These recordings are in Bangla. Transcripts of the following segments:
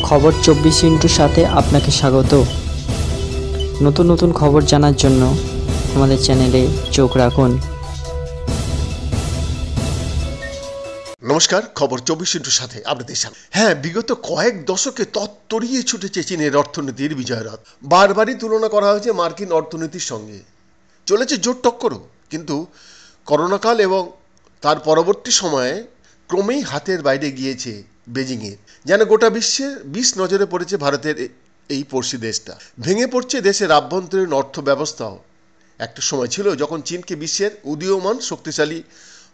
খবর 24 সাথে আপনাকে স্বাগত। নতুন নতুন খবর জানার জন্য আমাদের চ্যানেলে চোখ রাখুন। নমস্কার, খবর 24 সাথে আপনাদের সামনে। বিগত কয়েক দশকে তত্তরিয়ে ছুটেছে চীনের অর্থনীতির বিজয়রথ। বারবারই তুলনা করা হয়েছে মার্কিন অর্থনীতির সঙ্গে, চলেছে জোর টক্করও। কিন্তু করোনাকাল এবং তার পরবর্তী সময়ে ক্রমেই হাতের বাইরে গিয়েছে বেজিংয়ের। যেন গোটা বিশ্বের বিষ নজরে পড়েছে ভারতের এই পড়শি দেশটা। ভেঙে পড়ছে দেশের আভ্যন্তরীণ অর্থ ব্যবস্থাও। একটা সময় ছিল যখন চীনকে বিশ্বের উদীয়মান শক্তিশালী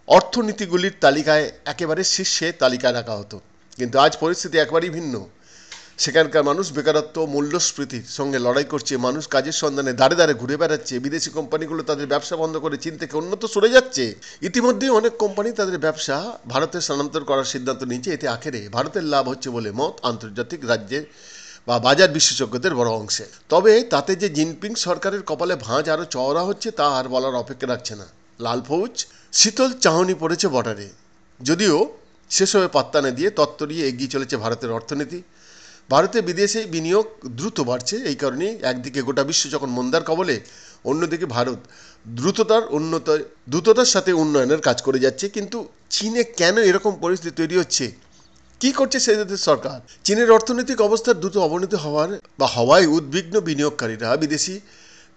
অর্থনীতিগুলির তালিকায় একেবারে শীর্ষে তালিকায় রাখা হতো। কিন্তু আজ পরিস্থিতি একবারই ভিন্ন। সেখানকার মানুষ বেকারত্ব, মূল্যস্ফীতির সঙ্গে লড়াই করছে। মানুষ কাজের সন্ধানে দাঁড়ে দাঁড়ে ঘুরে বেড়াচ্ছে। বিদেশি কোম্পানিগুলো তাদের ব্যবসা বন্ধ করে চীন থেকে অন্যত্র সরে যাচ্ছে। ইতিমধ্যেই অনেক কোম্পানি তাদের ব্যবসা ভারতে স্থানান্তর করার সিদ্ধান্ত নিয়েছে। এতে আখেরে ভারতের লাভ হচ্ছে বলে মত আন্তর্জাতিক রাজ্যের বা বাজার বিশেষজ্ঞদের বড় অংশে। তবে তাতে যে জিনপিং সরকারের কপালে ভাঁজ আরও চওড়া হচ্ছে তা আর বলার অপেক্ষা রাখছে না। লাল ফৌজ শীতল চাহনি পড়েছে বর্ডারে। যদিও সেসবে পাত্তা না দিয়ে তত্তরিয়ে এগিয়ে চলেছে ভারতের অর্থনীতি। ভারতে বিদেশে বিনিয়োগ দ্রুত বাড়ছে। এই কারণেই একদিকে গোটা বিশ্ব যখন মন্দার কবলে, অন্যদিকে ভারত দ্রুততার সাথে উন্নয়নের কাজ করে যাচ্ছে। কিন্তু চীনে কেন এরকম পরিস্থিতি তৈরি হচ্ছে? কি করছে সেই দেশের সরকার? চীনের অর্থনৈতিক অবস্থার দ্রুত অবনতি হওয়ায় উদ্বিগ্ন বিনিয়োগকারীরা। বিদেশি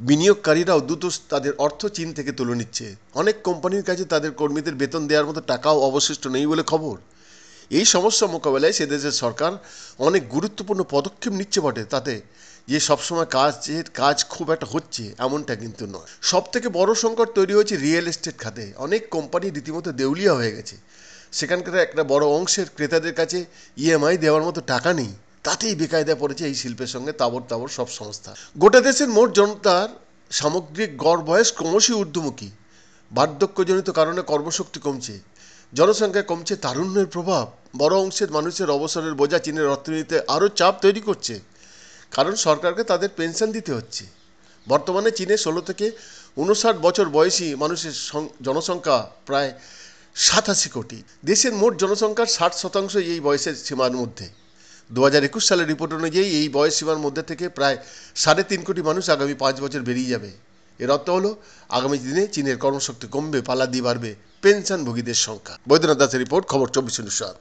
বিনিয়োগকারীরাও দ্রুত তাদের অর্থ চীন থেকে তুলে নিচ্ছে। অনেক কোম্পানির কাছে তাদের কর্মীদের বেতন দেওয়ার মতো টাকাও অবশিষ্ট নেই বলে খবর। এই সমস্যা মোকাবেলায় সে দেশের সরকার অনেক গুরুত্বপূর্ণ পদক্ষেপ নিচ্ছে বটে। তাতে যে সবসময় কাজ খুব একটা হচ্ছে এমনটা কিন্তু নয়। সব থেকে বড় সংকট তৈরি হয়েছে রিয়েল এস্টেট খাতে। অনেক কোম্পানি রীতিমতো দেউলিয়া হয়ে গেছে। সেখানকার একটা বড় অংশের ক্রেতাদের কাছে ইএমআই দেওয়ার মতো টাকা নেই। তাতেই বেকায়দা পড়েছে এই শিল্পের সঙ্গে তাবড় সব সংস্থা। গোটা দেশের মোট জনতার সামগ্রিক গড় বয়স ক্রমশই ঊর্ধ্বমুখী। বার্ধক্যজনিত কারণে কর্মশক্তি কমছে, জনসংখ্যা কমছে। তারুণ্যের প্রভাব বড় অংশের মানুষের অবসরের বোঝা চীনের অর্থনীতিতে আরও চাপ তৈরি করছে। কারণ সরকারকে তাদের পেনশন দিতে হচ্ছে। বর্তমানে চীনে 16 থেকে 59 বছর বয়সী মানুষের জনসংখ্যা প্রায় 87 কোটি। দেশের মোট জনসংখ্যার 60% এই বয়সের সীমার মধ্যে। 2021 সালের রিপোর্ট অনুযায়ী এই বয়স সীমার মধ্যে থেকে প্রায় 3.5 কোটি মানুষ আগামী 5 বছর বেরিয়ে যাবে। এর অর্থ হলো আগামী দিনে চীনের কর্মশক্তি কমবে, পাল্লা দিয়ে বাড়বে পেনশনভোগীদের সংখ্যা। বৈদ্যনাথ দাসের রিপোর্ট, খবর 24/7।